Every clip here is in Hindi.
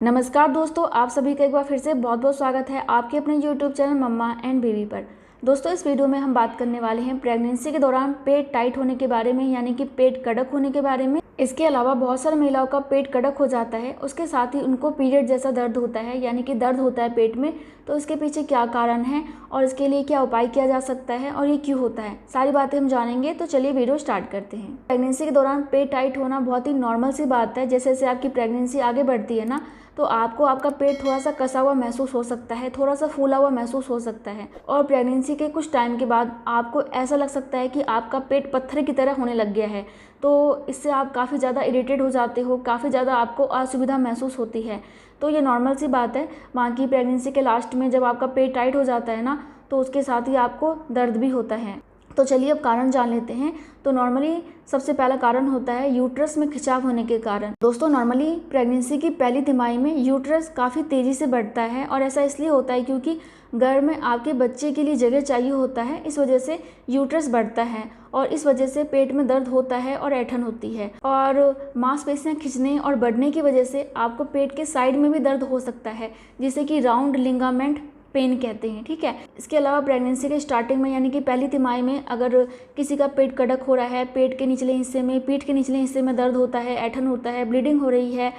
नमस्कार दोस्तों, आप सभी का एक बार फिर से बहुत बहुत स्वागत है आपके अपने YouTube channel mumma and baby पर। दोस्तों, इस वीडियो में हम बात करने वाले हैं प्रेगनेंसी के दौरान पेट टाइट होने के बारे में, यानी कि पेट कड़क होने के बारे में। इसके अलावा बहुत सारी महिलाओं का पेट कड़क हो जाता है, उसके साथ ही उनको पीरियड जैसा दर्द होता है, यानी कि दर्द होता है पेट में। तो इसके पीछे क्या कारण है और इसके लिए क्या उपाय किया जा सकता है और ये क्यों होता है, सारी बातें हम जानेंगे। तो चलिए वीडियो स्टार्ट करते हैं। प्रेगनेंसी के दौरान पेट टाइट होना बहुत ही नॉर्मल सी बात है। जैसे जैसे आपकी प्रेगनेंसी आगे बढ़ती है ना, तो आपको आपका पेट थोड़ा सा कसा हुआ महसूस हो सकता है, थोड़ा सा फूला हुआ महसूस हो सकता है। और प्रेगनेंसी के कुछ टाइम के बाद आपको ऐसा लग सकता है कि आपका पेट पत्थर की तरह होने लग गया है। तो इससे आप काफ़ी ज़्यादा इरिटेट हो जाते हो, काफ़ी ज़्यादा आपको असुविधा महसूस होती है। तो ये नॉर्मल सी बात है। बाकी प्रेगनेंसी के लास्ट में जब आपका पेट टाइट हो जाता है ना, तो उसके साथ ही आपको दर्द भी होता है। तो चलिए अब कारण जान लेते हैं। तो नॉर्मली सबसे पहला कारण होता है यूट्रस में खिंचाव होने के कारण। दोस्तों, नॉर्मली प्रेगनेंसी की पहली तिमाही में यूट्रस काफ़ी तेज़ी से बढ़ता है, और ऐसा इसलिए होता है क्योंकि गर्भ में आपके बच्चे के लिए जगह चाहिए होता है। इस वजह से यूट्रस बढ़ता है और इस वजह से पेट में दर्द होता है और ऐंठन होती है। और मांसपेशियां खिंचने और बढ़ने की वजह से आपको पेट के साइड में भी दर्द हो सकता है, जिसे कि राउंड लिगामेंट पेन कहते हैं। ठीक है। इसके अलावा प्रेगनेंसी के स्टार्टिंग में, यानी कि पहली तिमाही में, अगर किसी का पेट कड़क हो रहा है, पेट के निचले हिस्से में, पीठ के निचले हिस्से में दर्द होता है, ऐंठन होता है, ब्लीडिंग हो रही है,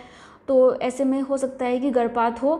तो ऐसे में हो सकता है कि गर्भपात हो।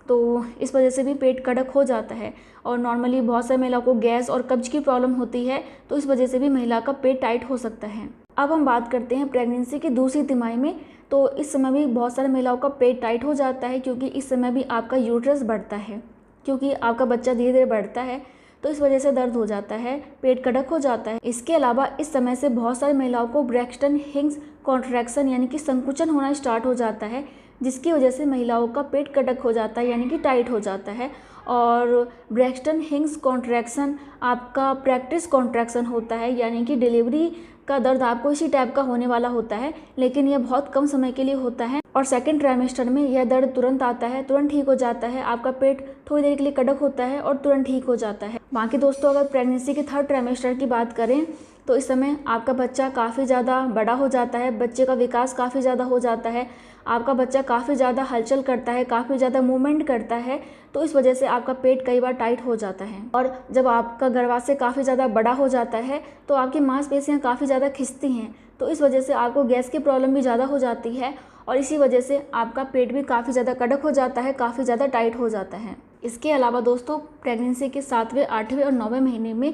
तो इस वजह से भी पेट कड़क हो जाता है। और नॉर्मली बहुत सारी महिलाओं को गैस और कब्ज की प्रॉब्लम होती है, तो इस वजह से भी महिला का पेट टाइट हो सकता है। अब हम बात करते हैं प्रेगनेंसी की दूसरी तिमाही में। तो इस समय भी बहुत सारी महिलाओं का पेट टाइट हो जाता है, क्योंकि इस समय भी आपका यूट्रस बढ़ता है, क्योंकि आपका बच्चा धीरे धीरे बढ़ता है। तो इस वजह से दर्द हो जाता है, पेट कड़क हो जाता है। इसके अलावा इस समय से बहुत सारी महिलाओं को ब्रैक्सटन हिंग्स कॉन्ट्रैक्शन, यानी कि संकुचन होना स्टार्ट हो जाता है, जिसकी वजह से महिलाओं का पेट कड़क हो जाता है, यानी कि टाइट हो जाता है। और ब्रैक्सटन हिंग्स कॉन्ट्रैक्शन आपका प्रैक्टिस कॉन्ट्रैक्शन होता है, यानी कि डिलीवरी का दर्द आपको इसी टाइप का होने वाला होता है, लेकिन यह बहुत कम समय के लिए होता है। और सेकेंड ट्राइमेस्टर में यह दर्द तुरंत आता है, तुरंत ठीक हो जाता है। आपका पेट थोड़ी देर के लिए कड़क होता है और तुरंत ठीक हो जाता है। बाकी दोस्तों, अगर प्रेगनेंसी के थर्ड ट्राइमेस्टर की बात करें, तो इस समय आपका बच्चा काफ़ी ज़्यादा बड़ा हो जाता है, बच्चे का विकास काफ़ी ज़्यादा हो जाता है, आपका बच्चा काफ़ी ज़्यादा हलचल करता है, काफ़ी ज़्यादा मूवमेंट करता है। तो इस वजह से आपका पेट कई बार टाइट हो जाता है। और जब आपका गर्भाशय काफ़ी ज़्यादा बड़ा हो जाता है, तो आपकी मांसपेशियाँ काफ़ी ज़्यादा खिंचती हैं, तो इस वजह से आपको गैस की प्रॉब्लम भी ज़्यादा हो जाती है, और इसी वजह से आपका पेट भी काफ़ी ज़्यादा कड़क हो जाता है, काफ़ी ज़्यादा टाइट हो जाता है। इसके अलावा दोस्तों, प्रेगनेंसी के 7वें, 8वें और 9वें महीने में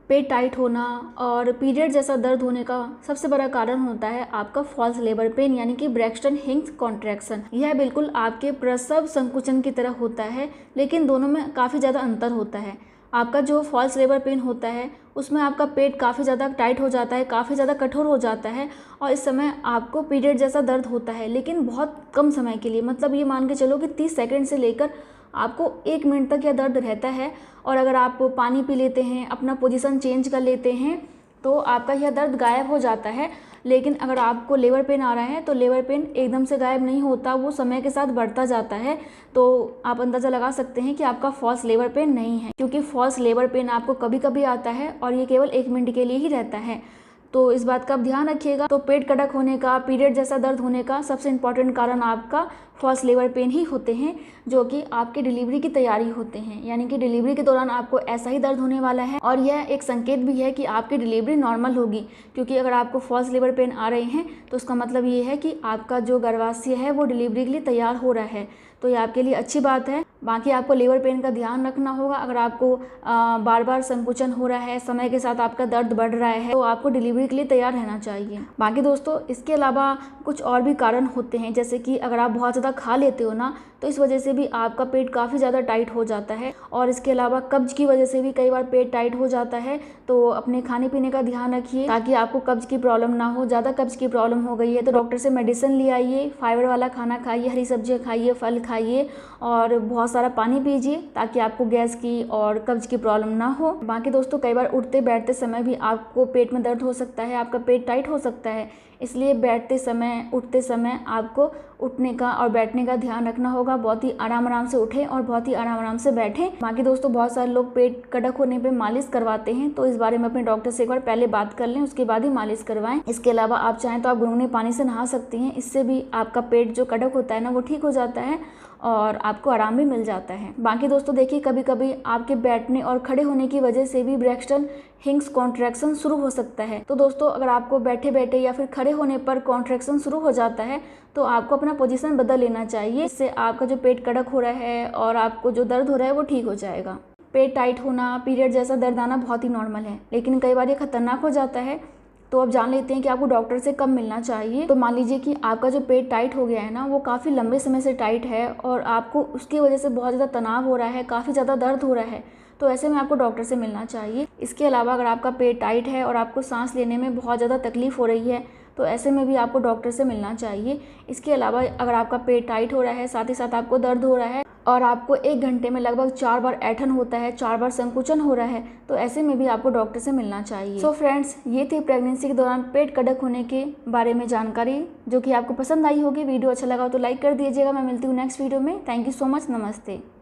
पेट टाइट होना और पीरियड जैसा दर्द होने का सबसे बड़ा कारण होता है आपका फॉल्स लेबर पेन, यानी कि ब्रैक्सटन हिंग्स कॉन्ट्रैक्शन। यह बिल्कुल आपके प्रसव संकुचन की तरह होता है, लेकिन दोनों में काफ़ी ज़्यादा अंतर होता है। आपका जो फॉल्स लेबर पेन होता है, उसमें आपका पेट काफ़ी ज़्यादा टाइट हो जाता है, काफ़ी ज़्यादा कठोर हो जाता है, और इस समय आपको पीरियड जैसा दर्द होता है, लेकिन बहुत कम समय के लिए। मतलब ये मान के चलो कि 30 सेकंड से लेकर आपको 1 मिनट तक यह दर्द रहता है। और अगर आप पानी पी लेते हैं, अपना पोजीशन चेंज कर लेते हैं, तो आपका यह दर्द गायब हो जाता है। लेकिन अगर आपको लेबर पेन आ रहा है, तो लेबर पेन एकदम से गायब नहीं होता, वो समय के साथ बढ़ता जाता है। तो आप अंदाज़ा लगा सकते हैं कि आपका फॉल्स लेबर पेन नहीं है, क्योंकि फॉल्स लेबर पेन आपको कभी कभी आता है और ये केवल 1 मिनट के लिए ही रहता है। तो इस बात का आप ध्यान रखिएगा। तो पेट कड़क होने का, पीरियड जैसा दर्द होने का सबसे इम्पॉर्टेंट कारण आपका फॉल्स लेबर पेन ही होते हैं, जो कि आपकी डिलीवरी की तैयारी होते हैं। यानी कि डिलीवरी के दौरान आपको ऐसा ही दर्द होने वाला है, और यह एक संकेत भी है कि आपकी डिलीवरी नॉर्मल होगी। क्योंकि अगर आपको फॉल्स लेबर पेन आ रहे हैं, तो उसका मतलब ये है कि आपका जो गर्भाशय है वो डिलीवरी के लिए तैयार हो रहा है। तो ये आपके लिए अच्छी बात है। बाकी आपको लेबर पेन का ध्यान रखना होगा। अगर आपको बार बार संकुचन हो रहा है, समय के साथ आपका दर्द बढ़ रहा है, तो आपको डिलीवरी के लिए तैयार रहना चाहिए। बाकी दोस्तों, इसके अलावा कुछ और भी कारण होते हैं, जैसे कि अगर आप बहुत ज़्यादा खा लेते हो ना, तो इस वजह से भी आपका पेट काफ़ी ज़्यादा टाइट हो जाता है। और इसके अलावा कब्ज की वजह से भी कई बार पेट टाइट हो जाता है। तो अपने खाने पीने का ध्यान रखिए, ताकि आपको कब्ज की प्रॉब्लम ना हो। ज़्यादा कब्ज की प्रॉब्लम हो गई है तो डॉक्टर से मेडिसिन ले आइए, फाइबर वाला खाना खाइए, हरी सब्जियाँ खाइए, फल खाइए, और बहुत सारा पानी पीजिए, ताकि आपको गैस की और कब्ज की प्रॉब्लम ना हो। बाकी दोस्तों, कई बार उठते बैठते समय भी आपको पेट में दर्द हो सकता है, आपका पेट टाइट हो सकता है। इसलिए बैठते समय, उठते समय आपको उठने का और बैठने का ध्यान रखना होगा। होगा बहुत ही आराम से उठें और बहुत ही आराम से बैठें। बाकी दोस्तों बहुत सारे लोग पेट कड़क होने पे मालिश करवाते हैं, तो इस बारे में अपने डॉक्टर से एक बार पहले बात कर लें, उसके बाद ही मालिश करवाएं। इसके अलावा आप चाहें तो आप गुनगुने पानी से नहा सकती हैं, इससे भी आपका पेट जो कड़क होता है ना वो ठीक हो जाता है और आपको आराम भी मिल जाता है। बाकी दोस्तों देखिए, कभी कभी आपके बैठने और खड़े होने की वजह से भी ब्रैक्सटन हिंग्स कॉन्ट्रैक्शन शुरू हो सकता है। तो दोस्तों अगर आपको बैठे बैठे या फिर खड़े होने पर कॉन्ट्रैक्शन शुरू हो जाता है तो आपको अपना पोजीशन बदल लेना चाहिए। इससे आपका जो पेट कड़क हो रहा है और आपको जो दर्द हो रहा है वो ठीक हो जाएगा। पेट टाइट होना, पीरियड जैसा दर्द आना बहुत ही नॉर्मल है, लेकिन कई बार ये खतरनाक हो जाता है। तो अब जान लेते हैं कि आपको डॉक्टर से कब मिलना चाहिए। तो मान लीजिए कि आपका जो पेट टाइट हो गया है ना, वो काफ़ी लंबे समय से टाइट है और आपको उसकी वजह से बहुत ज़्यादा तनाव हो रहा है, काफ़ी ज़्यादा दर्द हो रहा है, तो ऐसे में आपको डॉक्टर से मिलना चाहिए। इसके अलावा अगर आपका पेट टाइट है और आपको सांस लेने में बहुत ज़्यादा तकलीफ़ हो रही है तो ऐसे में भी आपको डॉक्टर से मिलना चाहिए। इसके अलावा अगर आपका पेट टाइट हो रहा है, साथ ही साथ आपको दर्द हो रहा है और आपको 1 घंटे में लगभग 4 बार ऐंठन होता है, 4 बार संकुचन हो रहा है, तो ऐसे में भी आपको डॉक्टर से मिलना चाहिए। सो फ्रेंड्स, ये थी प्रेगनेंसी के दौरान पेट कड़क होने के बारे में जानकारी, जो कि आपको पसंद आई होगी। वीडियो अच्छा लगा हो तो लाइक कर दीजिएगा। मैं मिलती हूँ नेक्स्ट वीडियो में। Thank you so much. नमस्ते।